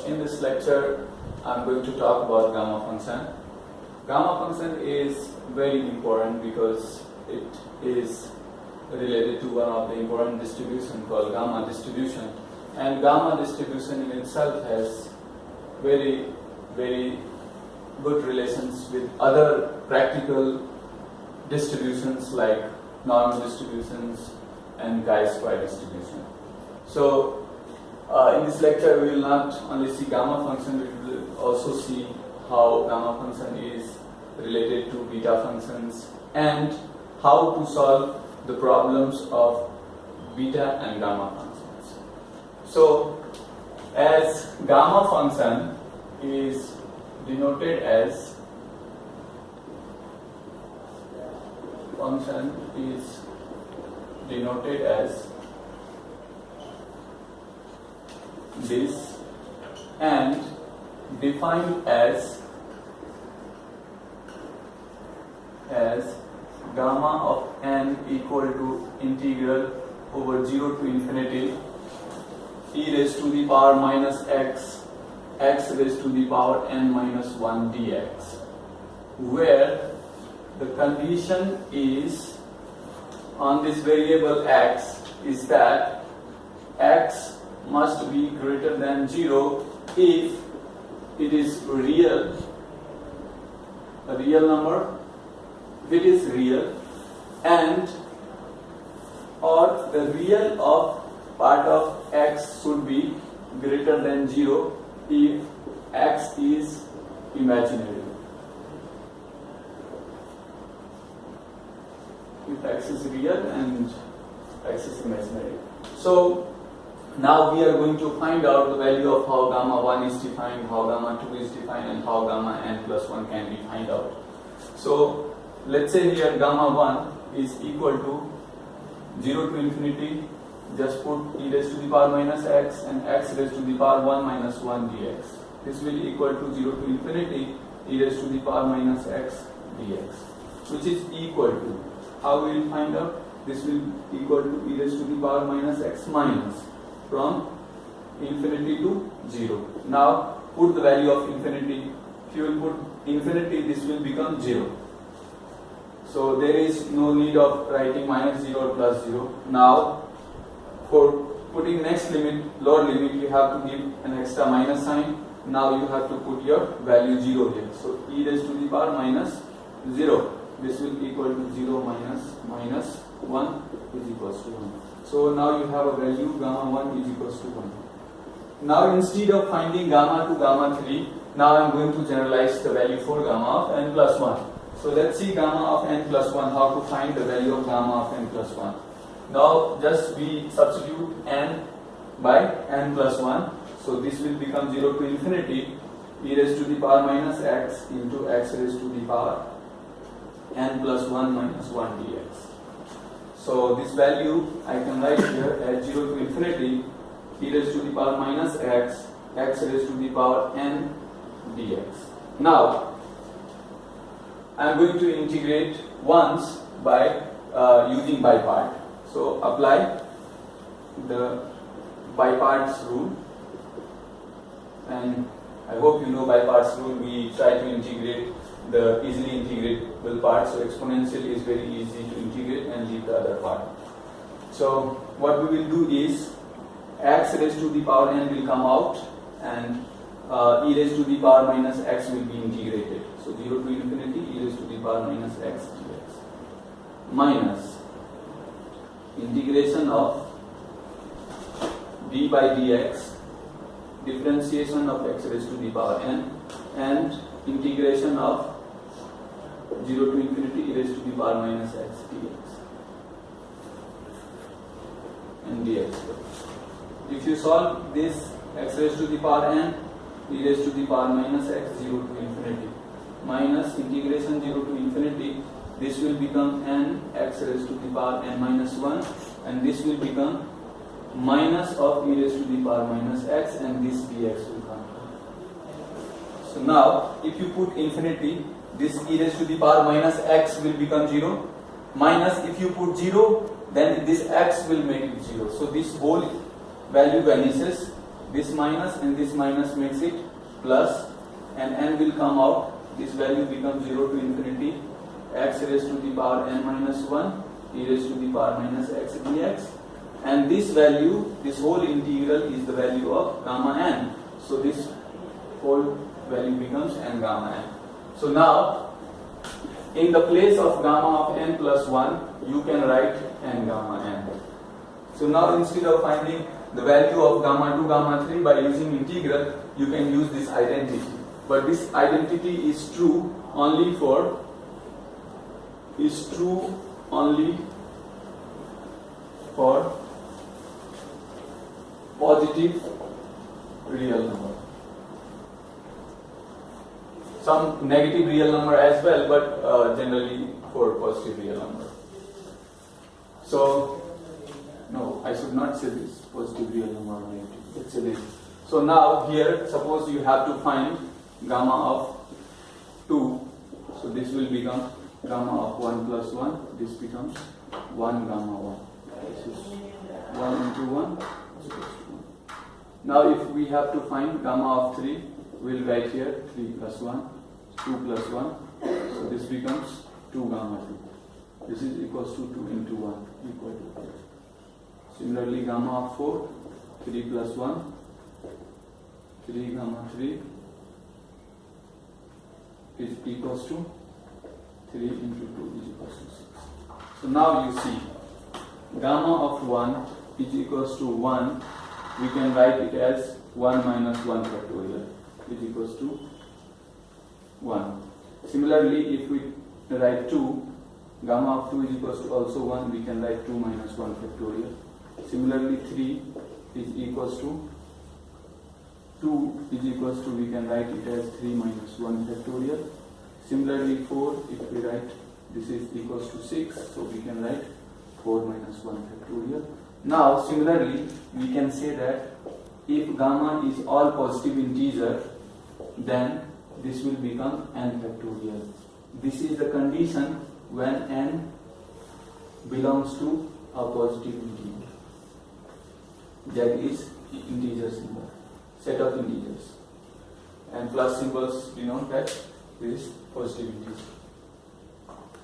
in this lecture I'm going to talk about gamma function. Gamma function is very important because it is related to one of the important distribution called gamma distribution, and gamma distribution in itself has very good relations with other practical distributions like normal distributions and chi-square distribution. So in this lecture we will not only see gamma function, we will also see how gamma function is related to beta functions and how to solve the problems of beta and gamma functions. So as gamma function is denoted as this and defined as gamma of n equal to integral over 0 to infinity e raised to the power minus x raised to the power n minus 1 dx, where the condition is on this variable x is that x must be greater than 0 if it is a real number, if it is real, and or the real of part of x should be greater than 0 if x is imaginary. If x is real and x is imaginary. So now we are going to find out the value of how gamma 1 is defined, how gamma 2 is defined, and how gamma n plus 1 can be found out. So let's say here gamma 1 is equal to 0 to infinity, just put e raised to the power minus x and x raised to the power 1 minus 1 dx. This will equal to 0 to infinity e raised to the power minus x dx, which is equal to, how we will find out? This will equal to e raised to the power minus x minus from infinity to 0. Now put the value of infinity. If you will put infinity, this will become 0. So there is no need of writing minus 0 or plus 0. Now for putting next limit, lower limit, you have to give an extra minus sign. Now you have to put your value 0 here. So e raised to the power minus 0. This will equal to 0 minus 1 is equals to 1. So now you have a value gamma 1 is equals to 1. Now instead of finding gamma 2, gamma 3, now I am going to generalize the value for gamma of n plus 1. So let's see gamma of n plus 1, how to find the value of gamma of n plus 1. Now just we substitute n by n plus 1. So this will become 0 to infinity e raised to the power minus x into x raised to the power n plus 1 minus 1 dx. So this value I can write here as 0 to infinity e raised to the power minus x raised to the power n dx. Now I am going to integrate once by using by part. So apply the by parts rule, and I hope you know by parts rule. We try to integrate the easily integrable part, so exponential is very easy to integrate and leave the other part. So what we will do is x raised to the power n will come out and e raised to the power minus x will be integrated. So 0 to infinity e raised to the power minus x dx minus integration of d by dx, differentiation of x raised to the power n, and integration of 0 to infinity e raised to the power minus x dx and dx. If you solve this x raised to the power n e raised to the power minus x 0 to infinity minus integration 0 to infinity, this will become n x raised to the power n minus 1, and this will become minus of e raised to the power minus x, and this dx will come. So now if you put infinity, this e raised to the power minus x will become 0, minus if you put 0, then this x will make it 0. So this whole value vanishes this minus and this minus makes it plus, and n will come out. This value becomes 0 to infinity x raised to the power n minus 1 e raised to the power minus x dx, and this value, this whole integral is the value of gamma n. So this whole value becomes n gamma n. So now in the place of gamma of n plus 1 you can write n gamma n. So now instead of finding the value of gamma 2 gamma 3 by using integral, you can use this identity. But this identity is true only for positive real number. Some negative real number as well, but generally for positive real number. So no, I should not say this positive real number or negative. Let's say this. So now here, suppose you have to find gamma of 2. So this will become gamma of 1 plus 1. This becomes 1 gamma 1. This is 1 into 1 is equals to 1. Now if we have to find gamma of 3, we'll write here 3 plus 1, 2 plus 1. So this becomes 2 gamma 2. This is equals to 2 into 1 equal to 4. Similarly, gamma of 4, 3 plus 1, 3 gamma 3 is equals to 3 into 2 is equals to 6. So now you see, gamma of 1 is equals to 1. We can write it as 1 minus 1 factorial is equals to 1. Similarly, if we write 2, gamma of 2 is equals to also 1. We can write 2 minus 1 factorial. Similarly, 3 is equals to 2 is equals to, we can write it as 3 minus 1 factorial. Similarly, 4, if we write this is equals to 6, so we can write 4 minus 1 factorial. Now, similarly, we can say that if gamma is all positive integer, then this will become n factorial. This is the condition when n belongs to a positive integer. That is integer symbol, set of integers, and plus symbols denote that this is positive integer.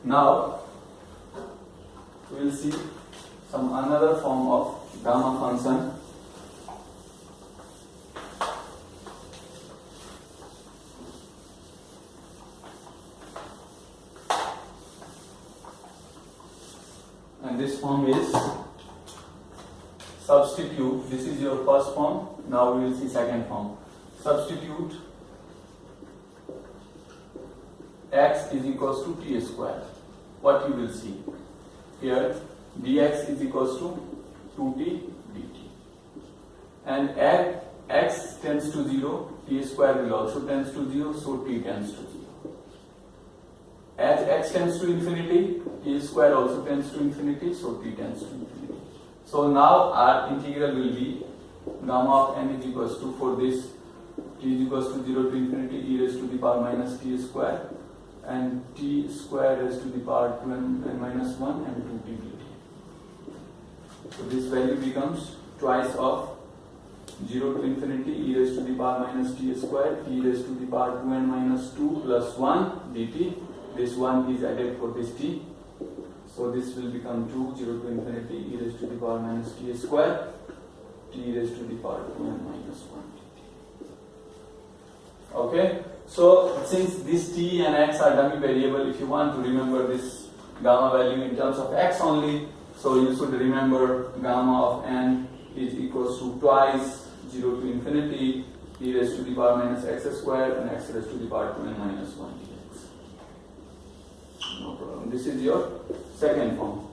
Now we will see some another form of gamma function. And this form is substitute. This is your first form. Now we will see second form. Substitute x is equals to t square. What you will see here, dx is equals to 2t dt. And as x tends to 0, t square will also tends to 0, so t tends to 0. As x tends to infinity, t square also tends to infinity, so t tends to infinity. So now our integral will be gamma of n is equals to, for this t is equals to 0 to infinity e raised to the power minus t square, and t square raised to the power 2n minus 1 and 2t dt. So this value becomes twice of 0 to infinity e raised to the power minus t square e raised to the power 2n minus 2 plus 1 dt. This 1 is added for this t. So this will become 2, 0 to infinity e raised to the power minus t square t raised to the power 2n minus 1 dt. Okay, so since this t and x are dummy variable, if you want to remember this gamma value in terms of x only, so you should remember gamma of n is equals to twice 0 to infinity e raised to the power minus x square and x raised to the power 2n minus 1 dx. No problem. This is your second form.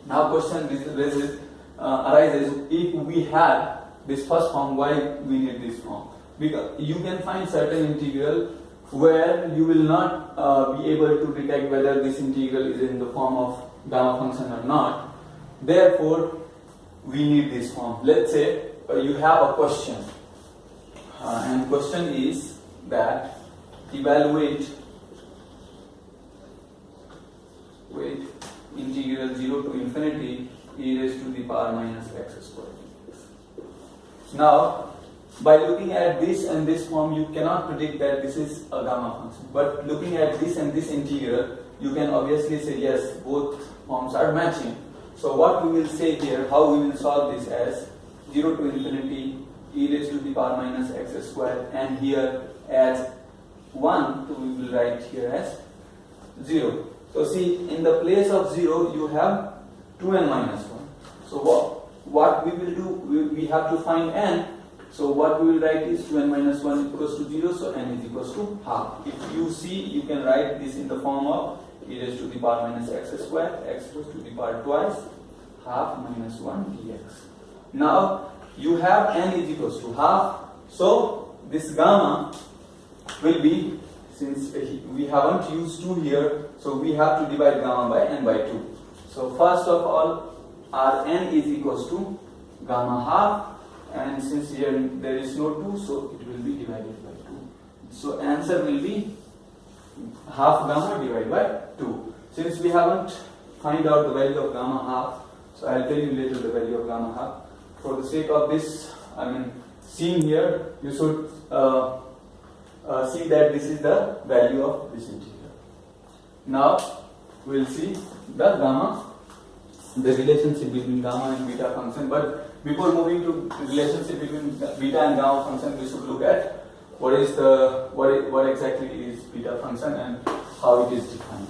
Now question arises, if we had this first form, why we need this form? Because you can find certain integral where you will not be able to detect whether this integral is in the form of gamma function or not. Therefore, we need this form. Let's say you have a question, and the question is that evaluate integral 0 to infinity e raised to the power minus x square. Now, by looking at this and this form, you cannot predict that this is a gamma function. But looking at this and this integral, you can obviously say yes, both forms are matching. So what we will say here, how we will solve this as 0 to infinity e raised to the power minus x square, and here as 1, so we will write here as 0. So see, in the place of 0, you have 2n minus 1. So what we will do, we have to find n. So what we will write is 2n minus 1 equals to 0, so n is equals to half. If you see, you can write this in the form of e raised to the power minus x square, x raised to the power twice, half minus 1 dx. Now, you have n is equals to half, so this gamma will be, since we haven't used 2 here, so we have to divide gamma by n by 2. So first of all, our n is equals to gamma half, and since here there is no 2, so it will be divided by 2. So answer will be half gamma divided by 2. Since we haven't find out the value of gamma half, so I'll tell you later the value of gamma half. For the sake of this, seeing here, you should see that this is the value of this integral. Now we'll see the gamma, the relationship between gamma and beta function. But before moving to the relationship between beta and gamma function, we should look at what exactly is beta function and how it is defined.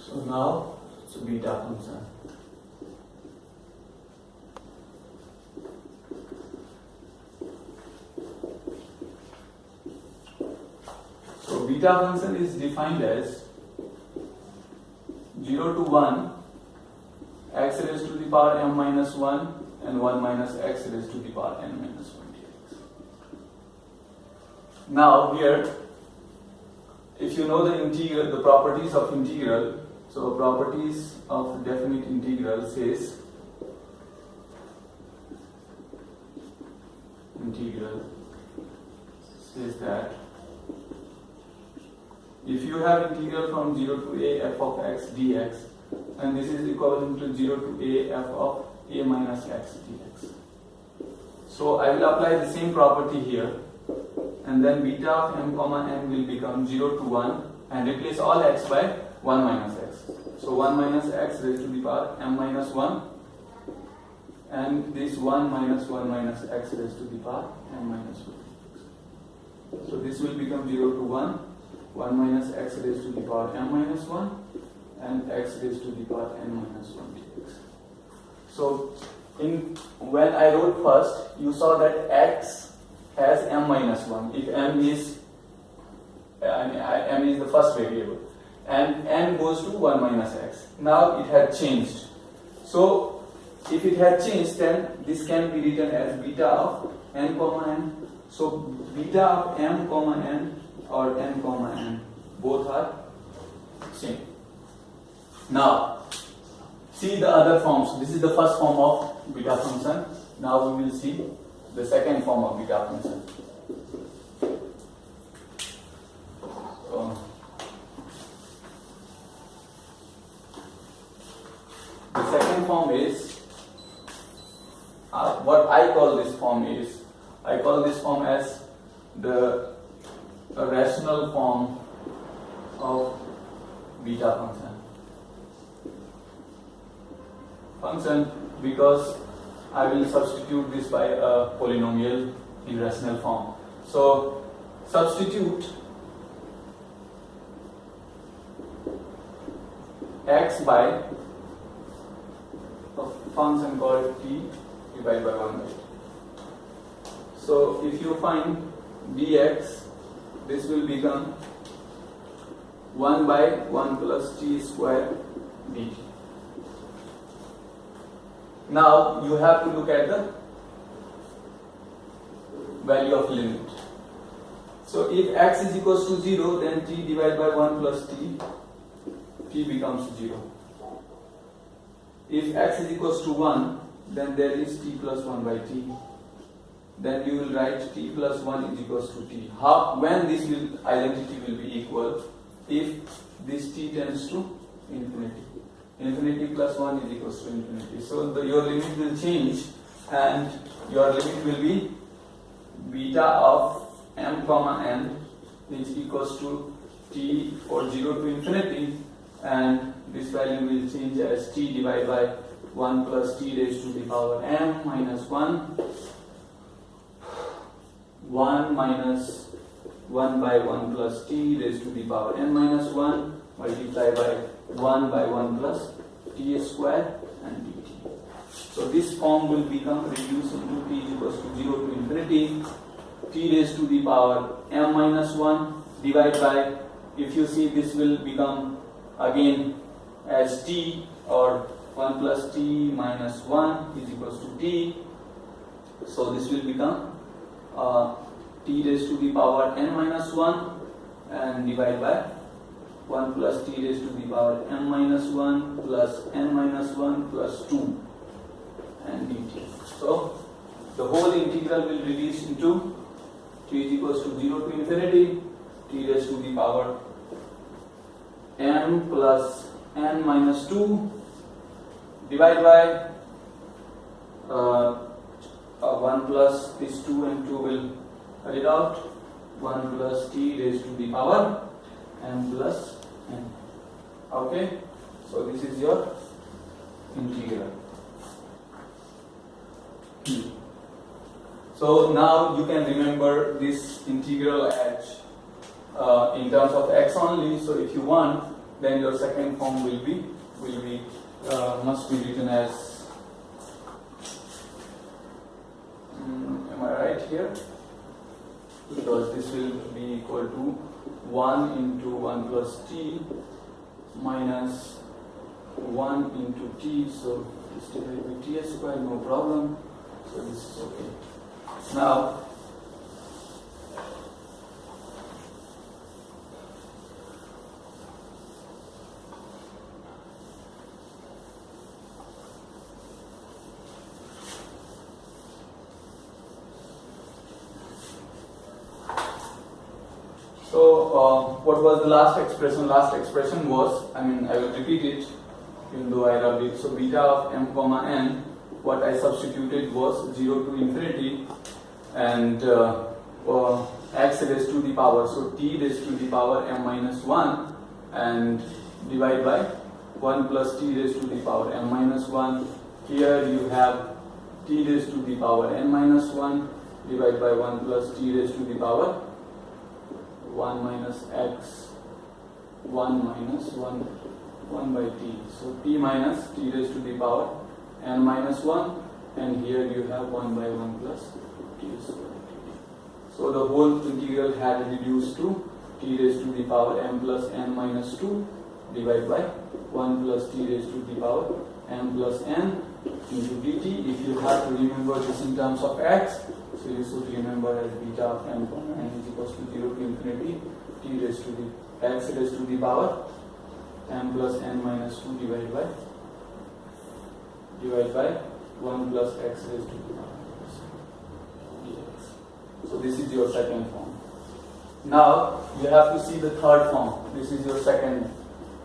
So now it's a beta function. So beta function is defined as 0 to 1 x raised to the power m minus 1 and 1 minus x raised to the power n minus 1 dx. Now here, if you know the integral, the properties of integral, so properties of definite integral says that if you have integral from 0 to a f of x dx, and this is equivalent to 0 to a f of a minus x dx. So I will apply the same property here, and then beta of m comma n will become 0 to 1 and replace all x by 1 minus x. So 1 minus x raised to the power m minus 1, and this 1 minus 1 minus x raised to the power n minus 1. So this will become 0 to 1, 1 minus x raised to the power m minus 1, and x raised to the power n minus 1 dx. So when I wrote first, you saw that x has m minus 1 if m is the first variable, and n goes to 1 minus x. Now it had changed. So if it had changed, then this can be written as beta of n comma n. So beta of m comma n or n comma n, both are same. Now see the other forms. This is the first form of beta function. Now we will see the second form of beta function. The second form is what I call this form is, I call this form as the rational form of beta function because I will substitute this by a polynomial in rational form. So substitute x by a function called t divided by 1 by t. So if you find dx, this will become 1 by 1 plus t square dt. Now you have to look at the value of limit. So if x is equals to 0, then t divided by 1 plus t becomes 0. If x is equals to 1, then there is t plus 1 by t. Then you will write t plus 1 is equals to t. When this identity will be equal? if this t tends to infinity. Infinity plus 1 is equals to infinity. So your limit will change, and your limit will be beta of m comma n is equals to t for 0 to infinity, and this value will change as t divided by 1 plus t raised to the power m minus 1, 1 minus 1 by 1 plus t raised to the power n minus 1 multiplied by 1 by 1 plus t square and dt. So this form will become reduced into t is equals to 0 to infinity, t raised to the power m minus 1 divided by, if you see, this will become again as t, or 1 plus t minus 1 is equals to t. So this will become t raised to the power n minus 1 and divided by 1 plus t raised to the power m minus 1 plus n minus 1 plus 2 and dt. So the whole integral will reduce into t is equals to 0 to infinity, t raised to the power m plus n minus 2 divided by 1 plus this 2 and 2 will cut it out, 1 plus t raised to the power m plus n. Okay, so this is your integral. So now you can remember this integral as in terms of x only. So if you want, then your second form will be must be written as am I right here? Because this will be equal to 1 into 1 plus t minus 1 into t. So this divided by t square, no problem. So this is okay. Now what was the last expression? Last expression was, I will repeat it even though I rubbed it. So beta of m comma n, what I substituted was 0 to infinity and x raised to the power, so t raised to the power m minus 1 and divided by 1 plus t raised to the power m minus 1. Here you have t raised to the power n minus 1 divided by 1 plus t raised to the power 1 minus x 1 minus 1 by t. So t minus t raised to the power n minus 1, and here you have 1 by 1 plus t square. So the whole integral had reduced to t raised to the power m plus n minus 2 divided by 1 plus t raised to the power m plus n into dt. If you have to remember this in terms of x, so you should remember as beta of m comma n is equals to 0 to infinity t raised to the x raised to the power m plus n minus 2 divided by 1 plus x raised to the power dx. So this is your second form. Now you have to see the third form. This is your second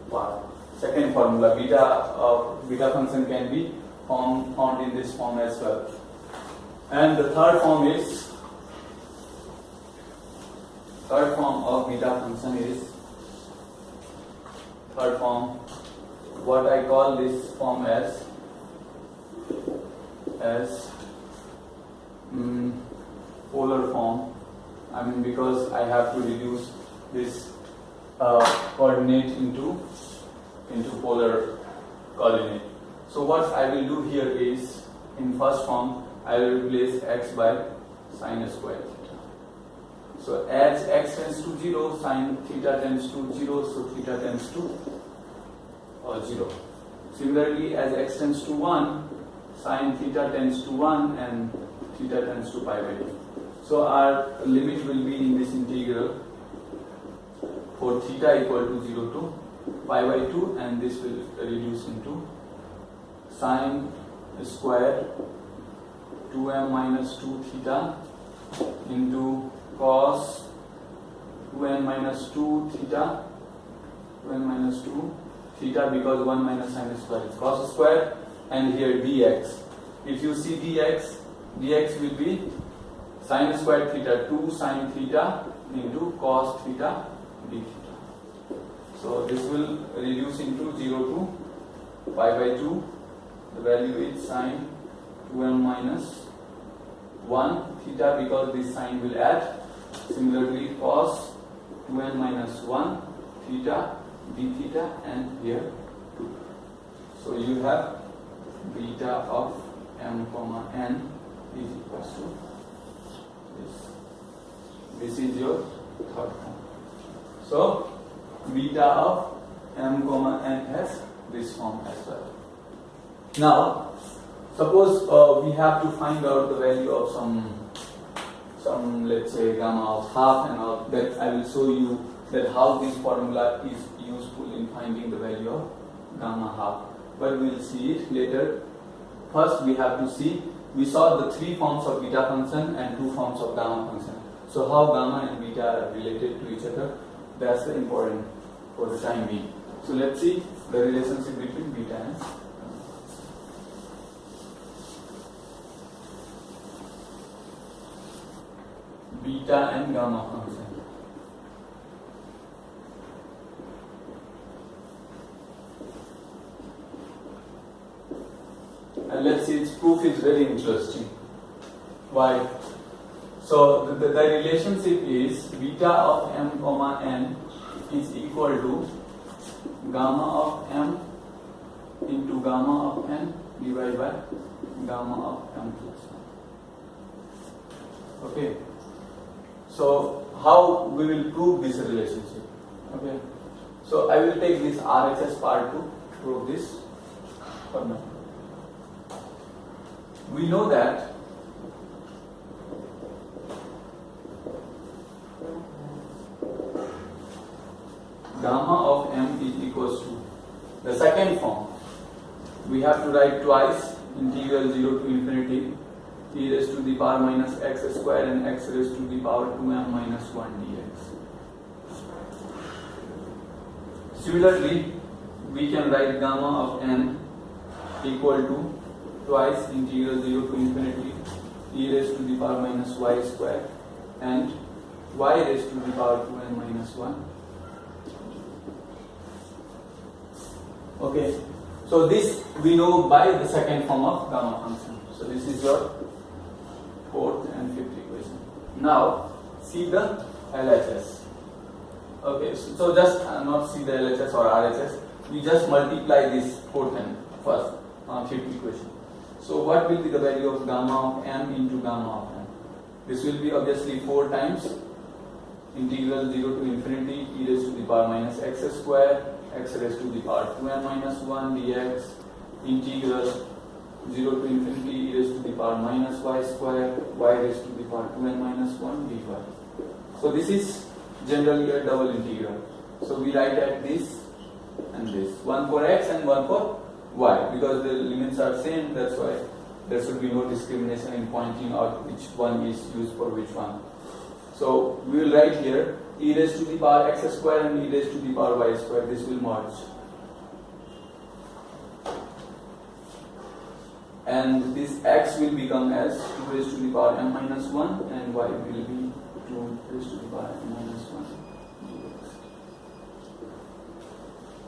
part. Second formula, beta function can be found in this form as well. And the third form of beta function is what I call this form as polar form. Because I have to reduce this coordinate into polar coordinate. So what I will do here is, in first form, I will replace x by sine square theta. So as x tends to 0, sine theta tends to 0, so theta tends to 0. Similarly, as x tends to 1, sine theta tends to 1 and theta tends to pi by 2. So our limit will be in this integral for theta equal to 0 to pi by 2, and this will reduce into sine square 2m minus 2 theta into cos 2n minus 2 theta 2n minus 2 theta, because 1 minus sin square is cos square, and here dx. If you see dx will be sin square theta 2 sin theta into cos theta d theta. So this will reduce into 0 to pi by 2. The value is sin 2n minus 1 theta, because this sign will add. Similarly, cos 2n minus 1 theta d theta, and here 2. So you have beta of m comma n is equals to this. This is your third form. So beta of m comma n has this form as well. Now suppose we have to find out the value of some let's say gamma of half, and all that. I will show you that how this formula is useful in finding the value of gamma half, but we will see it later. First we have to see, we saw the 3 forms of beta function and 2 forms of gamma function. So how gamma and beta are related to each other, that's the important for the time being. So let's see the relationship between beta and gamma. Beta and gamma function. And let's see, its proof is very interesting. Why? So the relationship is beta of m comma n is equal to gamma of m into gamma of n divided by gamma of m plus 1. Okay. So how we will prove this relationship? Okay. So I will take this RHS part to prove this for now. We know that gamma of m is equals to the second form. We have to write twice integral 0 to infinity e raised to the power minus x square and x raised to the power 2m minus 1 dx. Similarly, we can write gamma of n equal to twice integral 0 to infinity e raised to the power minus y square and y raised to the power 2n minus 1. Okay, so this we know by the second form of gamma function. So this is your 4th and 5th equation. Now see the LHS. Okay, so just not see the LHS or RHS. We just multiply this 4th and 5th equation. So what will be the value of gamma of m into gamma of n? This will be obviously 4 times integral 0 to infinity e raised to the power minus x square x raised to the power 2n minus 1 dx integral 0 to infinity e raised to the power minus y square y raised to the power 2n minus 1 dy. So this is generally a double integral. So we write at this and this, one for x and one for y, because the limits are same. That's why there should be no discrimination in pointing out which one is used for which one. So we will write here e raised to the power x square and e raised to the power y square. This will merge. And this x will become as 2 raised to the power m minus 1 and y will be 2 raised to the power m minus 1 dx.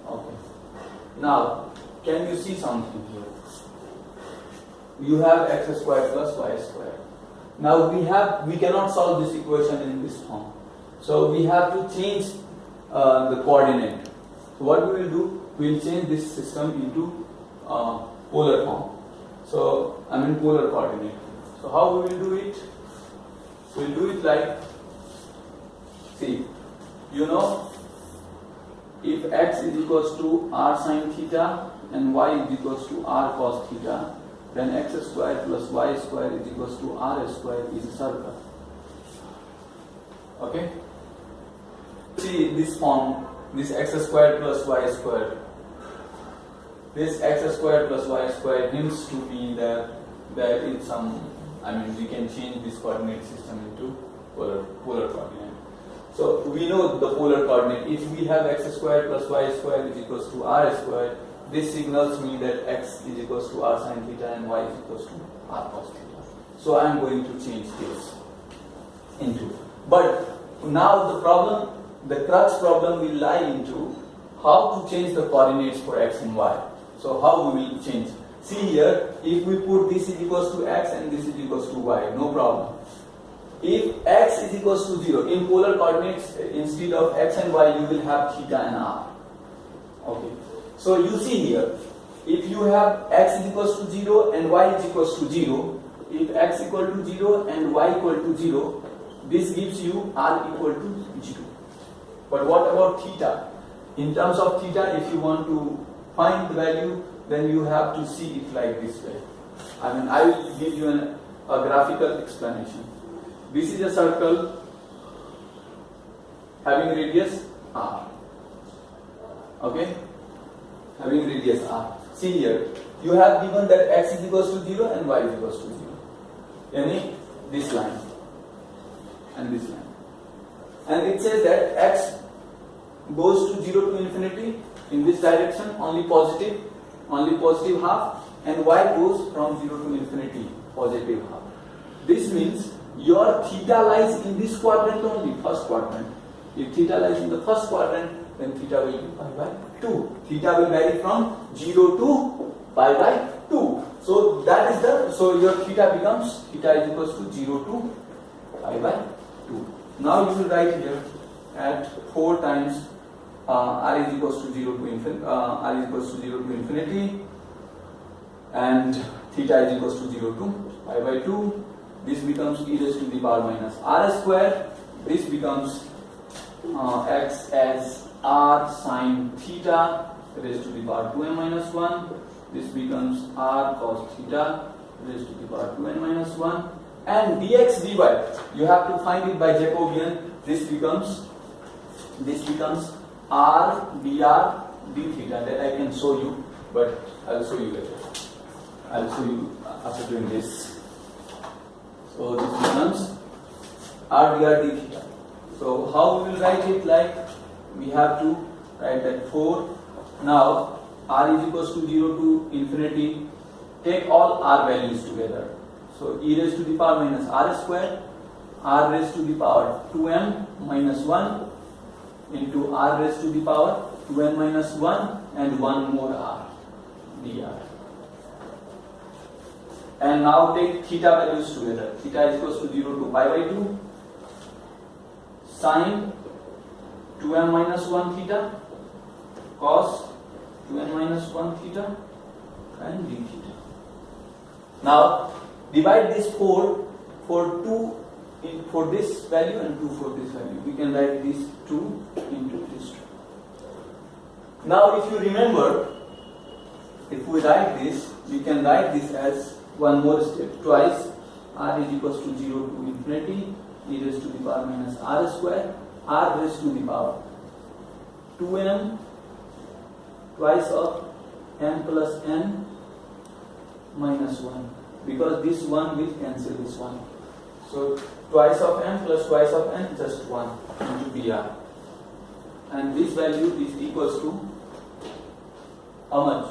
Okay. Now, can you see something here? You have x square plus y square. Now we cannot solve this equation in this form. So we have to change the coordinate. So what we will do? We will change this system into polar form. So I mean polar coordinate. So how we will do it? We will do it like, see, you know, if x is equals to r sin theta and y is equals to r cos theta, then x square plus y square is equals to r square is a circle. Okay? See this form, this x square plus y square. This x square plus y square hints to me that there is some, I mean we can change this coordinate system into polar coordinate. So we know the polar coordinate. If we have x squared plus y squared is equals to r squared, this signals me that x is equals to r sin theta and y is equals to r cos theta. So I am going to change this into. But now the crux problem will lie into how to change the coordinates for x and y. So how we will change? See here, if we put this is equals to x and this is equals to y, no problem. If x is equals to 0, in polar coordinates, instead of x and y, you will have theta and r. Okay. So you see here, if you have x is equals to 0 and y is equals to 0, if x equal to 0 and y equal to 0, this gives you r equal to 0. But what about theta? In terms of theta, if you want to find the value, then you have to see it like this way. I will give you a graphical explanation. This is a circle having radius r. Okay? Having radius r. See here, you have given that x is equals to 0 and y is equals to 0. Yani this line and this line. And it says that x goes to 0 to infinity in this direction, only positive half, and y goes from 0 to infinity, positive half. This means your theta lies in this quadrant only, first quadrant. If theta lies in the first quadrant, then theta will be pi by 2. Theta will vary from 0 to pi by 2. So your theta is equals to 0 to pi by 2. Now you will write here at 4 times r is equals to 0 to infinity, and theta is equals to 0 to pi by 2. This becomes e raised to the power minus r square. This becomes x as r sine theta raised to the power 2n minus 1. This becomes r cos theta raised to the power 2n minus 1. And dx dy, you have to find it by Jacobian. This becomes r dr d theta. That I can show you, but I'll show you later. I'll show you after doing this. So this becomes r dr d theta. So how we will write it? Like we have to write that 4. Now r is equals to 0 to infinity. Take all r values together. So e raised to the power minus r square, r raised to the power 2m minus 1 into r raised to the power 2n minus 1 and 1 more r dr. And now take theta values together. Theta is equals to 0 to pi by 2 sine 2m minus 1 theta cos 2n minus 1 theta and d theta. Now divide this 4 for 2 for this value and 2 for this value. We can write this 2 into this 2. Now if you remember, if we write this, we can write this as one more step. Twice r is equals to 0 to infinity, e raised to the power minus r square, r raised to the power 2m twice of m plus n minus 1, because this 1 will cancel this 1. So twice of m plus twice of n, just 1 into dr. And this value is equals to how much?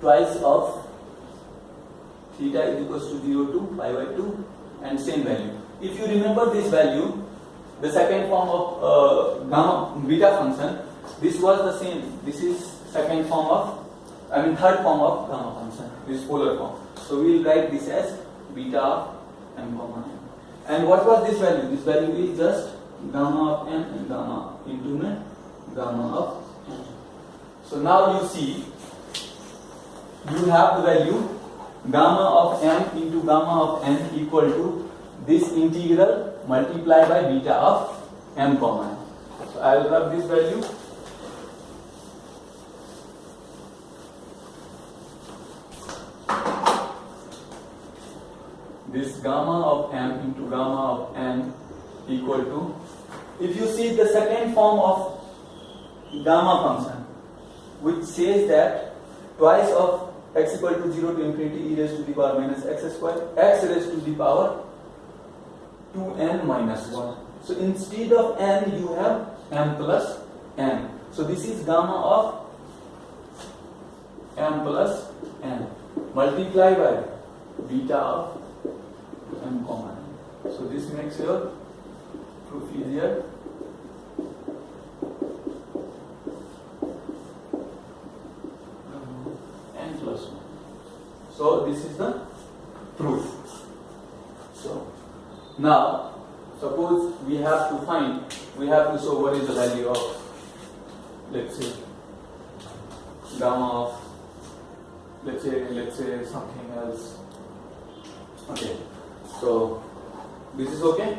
Twice of theta is equals to 0 to pi by 2 and same value. If you remember this value, the second form of gamma beta function, this was the same. This is third form of gamma function, this polar form. So we will write this as beta of m comma n. And what was this value? This value is just gamma of m and gamma into gamma of n. So now you see, you have the value gamma of m into gamma of n equal to this integral multiplied by beta of m comma n. So I will rub this value. This gamma of m into gamma of n equal to, if you see the second form of gamma function, which says that twice of x equal to 0 to infinity e raised to the power minus x square, x raised to the power 2n minus 1. So instead of n, you have m plus n. So this is gamma of m plus n multiplied by beta of m comma n. So this makes your proof easier. N plus 1. So this is the proof. So now suppose we have to show what is the value of, let's say, gamma of, let's say something else. Okay, so this is okay.